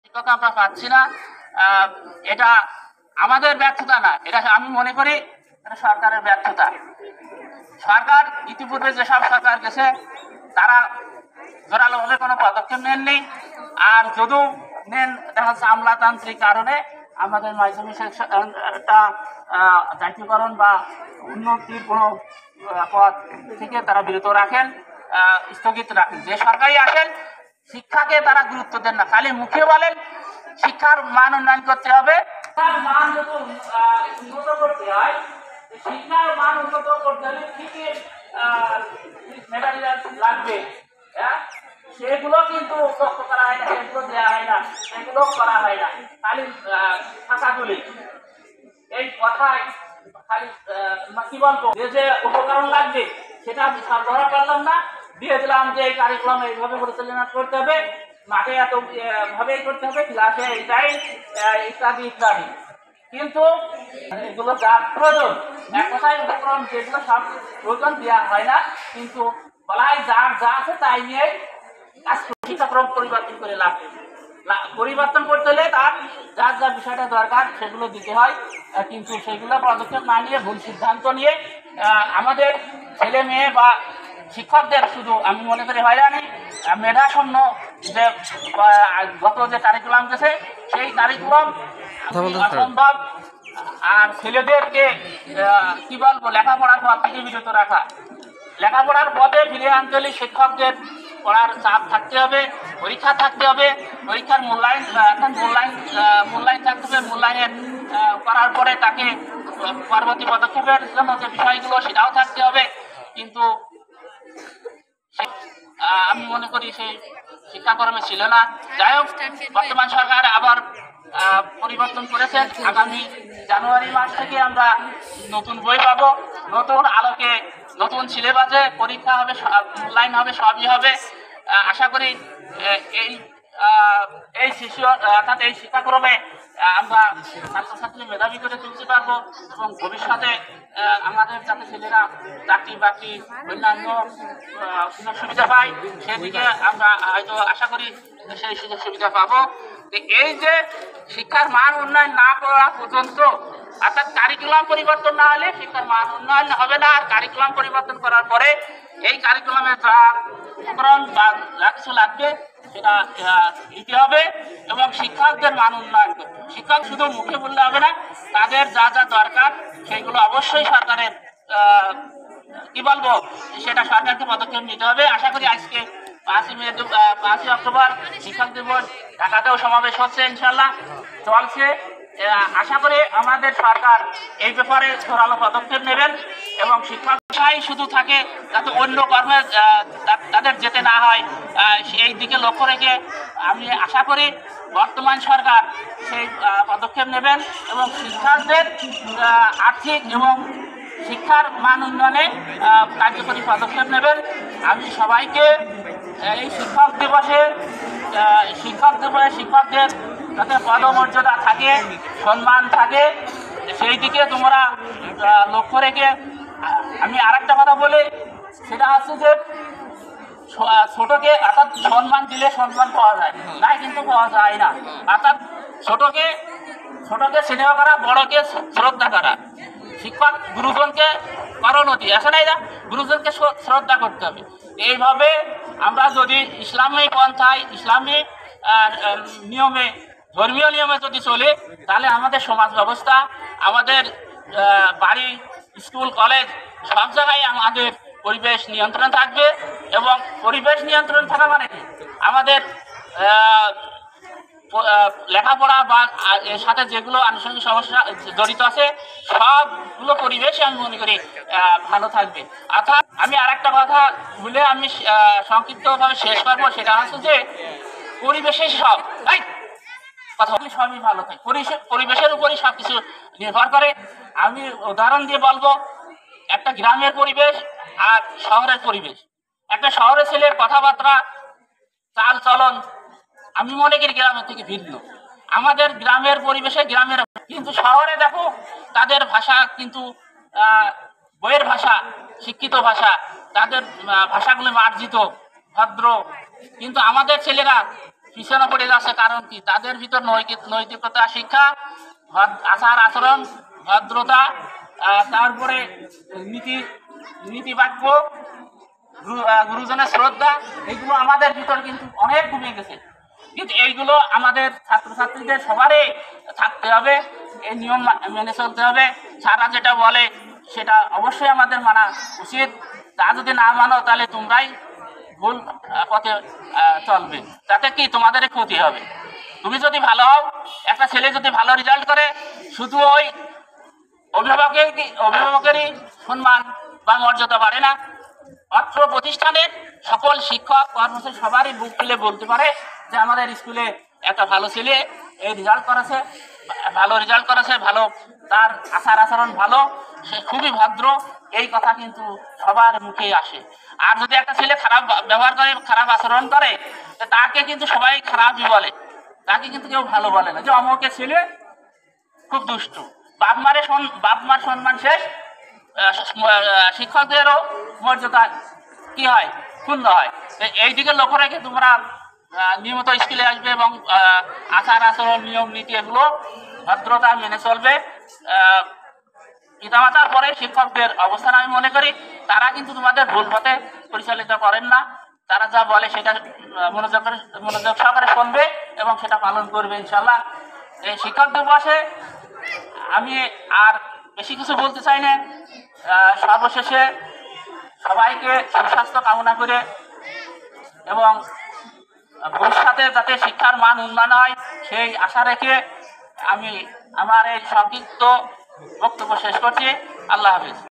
শিক্ষক আমরা পাচ্ছি না। এটা আমাদের ব্যর্থতা না, এটা আমি মনে করি এটা সরকারের ব্যর্থতা। সরকার ইতিপূর্বে যেসব সরকার গেছে তারা জোরালোভাবে কোনো পদক্ষেপ নেননি, আর যদিও নেন দেখা যাচ্ছে আমলাতান্ত্রিক কারণে আমাদের মাধ্যমিক একটা জাতীয়করণ বা উন্নতির কোনো পথ থেকে তারা বিরত রাখেন, স্থগিত রাখেন। যে সরকারি আসেন শিক্ষাকে তারা গুরুত্ব দেন না, খালি মুখে বলেন শিক্ষার মান উন্নয়ন করতে হবে। মান যদি উন্নত করতে হয়, শিক্ষার মান উন্নত করতে হলে ঠিকই মেটারিয়াল লাগবে, সেগুলো কিন্তু লক্ষ্য করা হয় না, সেগুলো দেওয়া হয় না, সেগুলো করা হয় না, খালি ভাষাগুলি এই কথায় খালি কি বলবো যে উপকরণ লাগবে সেটা সরবরাহ করলাম না, দিয়ে দিলাম যে এই কারিকুলাম এইভাবে পরিচালনা করতে হবে, মাঠে এত ভাবেই করতে হবে, ক্লাসে এইটাই ইত্যাদি ইত্যাদি। কিন্তু এগুলো যা প্রয়োজন এক কথায় উপকরণ যেগুলো সব প্রয়োজন দেওয়া হয় না, কিন্তু বলা হয় যার যা আছে তাই নিয়েই শিক্ষাক্রম পরিবর্তন করে লাগবে। পরিবর্তন করতে হলে তার যার যা বিষয়টা দরকার সেগুলো দিতে হয়, কিন্তু সেগুলো পদক্ষেপ না নিয়ে ভুল সিদ্ধান্ত নিয়ে আমাদের ছেলে মেয়ে বা শিক্ষকদের শুধু আমি মনে করি হয়রানি, মেধাশূন্য যে গত যে কারিকুলাম গেছে সেই কারিকুলাম অসম্ভব, আর ছেলেদেরকে কি বলবো লেখাপড়ার পথ থেকে বিরত রাখা, লেখাপড়ার পথে ফিরে আনতে হলে শিক্ষকদের পড়ার চাপ থাকতে হবে, পরীক্ষা থাকতে হবে, পরীক্ষার মূল্যায়ন মূল্যায়ন থাকতে হবে, মূল্যায়নের করার পরে তাকে পরবর্তী পদক্ষেপের জন্য যে বিষয়গুলো সেটাও থাকতে হবে। কিন্তু আমি মনে করি সেই শিক্ষাক্রমে ছিল না। যাই হোক, বর্তমান সরকার আবার পরিবর্তন করেছেন। আগামী জানুয়ারি মাস থেকে আমরা নতুন বই পাবো, নতুন আলোকে নতুন সিলেবাসে পরীক্ষা হবে, মূল্যায়ন হবে, সবই হবে। আশা করি এই শিশু অর্থাৎ এই শিক্ষাক্রমে আমরা ছাত্রছাত্রী মেধাবী করে তুলতে পারবো এবং ভবিষ্যতে আমাদের যাতে ছেলেরা চাকরি বাকরি অন্যান্য সুযোগ সুবিধা পায় সেদিকে আমরা হয়তো আশা করি সেই সুযোগ সুবিধা পাবো। এই যে শিক্ষার মান উন্নয়ন না করা পর্যন্ত, অর্থাৎ কারিকুলাম পরিবর্তন না হলে শিক্ষার মান উন্নয়ন হবে না, আর কারিকুলাম পরিবর্তন করার পরে এই কারিকুলামে যা উপকরণ বা যা কিছু লাগবে সেটা দিতে হবে এবং শিক্ষকদের মান উন্নয়ন করতে। শিক্ষক শুধু মুখে বললে হবে না, তাদের যা যা দরকার সেগুলো অবশ্যই সরকারের কি বলবো সেটা সরকারকে পদক্ষেপ নিতে হবে। আশা করি আজকে 5ই অক্টোবর শিক্ষক দিবস, ঢাকাতেও সমাবেশ হচ্ছে, ইনশাল্লাহ চলছে। আশা করি আমাদের সরকার এই ব্যাপারে জোরালো পদক্ষেপ নেবেন এবং শিক্ষকরাই শুধু থাকে যাতে অন্য কর্মে তাদের যেতে না হয় সেই দিকে লক্ষ্য রেখে আমি আশা করি বর্তমান সরকার সেই পদক্ষেপ নেবেন এবং শিক্ষকদের আর্থিক এবং শিক্ষার মান উন্নয়নে কার্যকরী পদক্ষেপ নেবেন। আমি সবাইকে এই শিক্ষক দিবসে শিক্ষকদের যাতে পদমর্যাদা থাকে, সম্মান থাকে, সেই দিকে তোমরা লক্ষ্য রেখে আমি আরেকটা কথা বলি, সেটা হচ্ছে যে ছোটকে অর্থাৎ সম্মান দিলে সম্মান পাওয়া যায়, তাই কিন্তু পাওয়া যায় না। অর্থাৎ ছোটকে স্নেহ করা, বড়কে শ্রদ্ধা করা, শিক্ষক গুরুজনকে করণতি আসে নাই না, গুরুজনকে শ্রদ্ধা করতে হবে। এইভাবে আমরা যদি ইসলামী পন্থায় ইসলামী নিয়মে ধর্মীয় নিয়মে যদি চলে তাহলে আমাদের সমাজ ব্যবস্থা, আমাদের বাড়ি, স্কুল, কলেজ সব জায়গায় আমাদের পরিবেশ নিয়ন্ত্রণ থাকবে এবং পরিবেশ নিয়ন্ত্রণ থাকা মানে কি আমাদের লেখাপড়া বা এর সাথে যেগুলো আনুষঙ্গিক সমস্যা জড়িত আছে সবগুলো পরিবেশে আমি মনে করি ভালো থাকবে। অর্থাৎ আমি আর একটা কথা বলে আমি সংক্ষিপ্তভাবে শেষ করবো, সেটা হচ্ছে যে পরিবেশে কথা বলি সবই ভালো থাকে, পরিবেশের উপরই সব কিছু নির্ভর করে। আমি উদাহরণ দিয়ে বলবো, একটা গ্রামের পরিবেশ আর শহরের পরিবেশ, একটা শহরের ছেলের কথাবার্তা চাল চলন আমি মনে করি গ্রামের থেকে ভিন্ন। আমাদের গ্রামের পরিবেশে গ্রামের, কিন্তু শহরে দেখো তাদের ভাষা কিন্তু বইয়ের ভাষা, শিক্ষিত ভাষা, তাদের ভাষাগুলো মার্জিত ভদ্র, কিন্তু আমাদের ছেলেরা পিছনে পড়ে যাচ্ছে কারণ কি? তাদের ভিতর নৈতিকতা শিক্ষা, আচার আচরণ, ভদ্রতা, তারপরে নীতি নীতি বাক্য, গুরুজনের শ্রদ্ধা, এগুলো আমাদের ভিতর কিন্তু অনেক কমে গেছে। কিন্তু এইগুলো আমাদের ছাত্রছাত্রীদের সবারই থাকতে হবে, এই নিয়ম মেনে চলতে হবে। সারা যেটা বলে সেটা অবশ্যই আমাদের মানা উচিত। তা যদি না মানো তাহলে তোমরাই ভুল পথে চলবে, তাতে কি তোমাদেরই ক্ষতি হবে। তুমি যদি ভালো হও, একটা ছেলে যদি ভালো রেজাল্ট করে, শুধু ওই অভিভাবকেরই সম্মান বা মর্যাদা বাড়ে না, অত্র প্রতিষ্ঠানের সকল শিক্ষক কর্মচারী সবারই বুক খুলে বলতে পারে যে আমাদের স্কুলে একটা ভালো ছেলে এই রেজাল্ট করেছে, ভালো, তার আচার আচরণ ভালো, সে খুবই ভদ্র, এই কথা কিন্তু সবার মুখেই আসে। আর যদি একটা ছেলে খারাপ ব্যবহার করে, খারাপ আচরণ করে, তাকে কিন্তু সবাই খারাপই বলে, তাকে কিন্তু কেউ ভালো বলে না যে অমুকের ছেলে খুব দুষ্টু। বাপ মার সম্মান শেষ, শিক্ষকদেরও মর্যাদা কি হয়, ক্ষুণ্ণ হয়। এই দিকে লক্ষ্য রেখে তোমরা নিয়মিত স্কুলে আসবে এবং আচার আচরণ, নিয়ম নীতি এগুলো ভদ্রতা মেনে চলবে। পিতামাতার পরে শিক্ষকদের অবস্থান আমি মনে করি তারা কিন্তু তোমাদের ভুল পথে পরিচালিত করেন না। তারা যা বলে সেটা মনোযোগ সহকারে শুনবে এবং সেটা পালন করবে ইনশাল্লাহ। এই শিক্ষক দিবসে আমি আর বেশি কিছু বলতে চাই না। সর্বশেষে সবাইকে সুস্বাস্থ্য কামনা করে এবং ভবিষ্যতে যাতে শিক্ষার মান উন্নয়ন হয় সেই আশা রেখে আমি আমার এই সংক্ষিপ্ত বক্তব্য শেষ করছি। আল্লাহ হাফিজ।